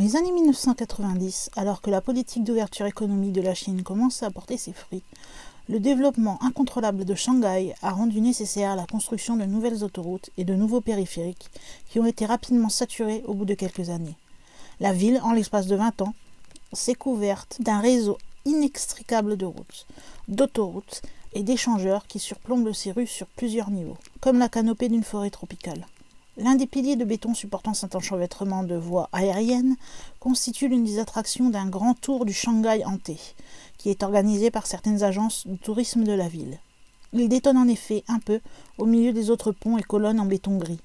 les années 1990, alors que la politique d'ouverture économique de la Chine commence à porter ses fruits, le développement incontrôlable de Shanghai a rendu nécessaire la construction de nouvelles autoroutes et de nouveaux périphériques qui ont été rapidement saturés au bout de quelques années. La ville, en l'espace de 20 ans, s'est couverte d'un réseau inextricable de routes, d'autoroutes et d'échangeurs qui surplombent ces rues sur plusieurs niveaux, comme la canopée d'une forêt tropicale. L'un des piliers de béton supportant cet enchevêtrement de voies aériennes constitue l'une des attractions d'un grand tour du Shanghai hanté, qui est organisé par certaines agences de tourisme de la ville. Il détonne en effet un peu au milieu des autres ponts et colonnes en béton gris,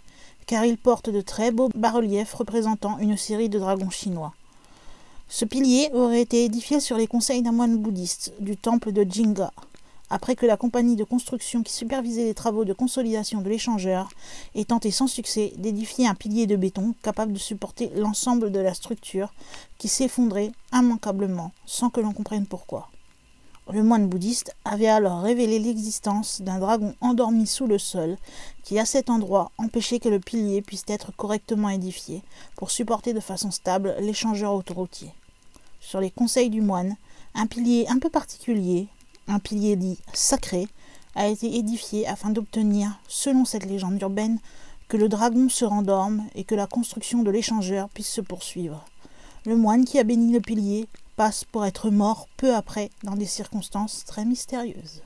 car il porte de très beaux bas-reliefs représentant une série de dragons chinois. Ce pilier aurait été édifié sur les conseils d'un moine bouddhiste du temple de Jinga, après que la compagnie de construction qui supervisait les travaux de consolidation de l'échangeur ait tenté sans succès d'édifier un pilier de béton capable de supporter l'ensemble de la structure qui s'effondrait immanquablement sans que l'on comprenne pourquoi. Le moine bouddhiste avait alors révélé l'existence d'un dragon endormi sous le sol qui, à cet endroit, empêchait que le pilier puisse être correctement édifié pour supporter de façon stable l'échangeur autoroutier. Sur les conseils du moine, un pilier un peu particulier, un pilier dit sacré, a été édifié afin d'obtenir, selon cette légende urbaine, que le dragon se rendorme et que la construction de l'échangeur puisse se poursuivre. Le moine qui a béni le pilier passe pour être mort peu après dans des circonstances très mystérieuses.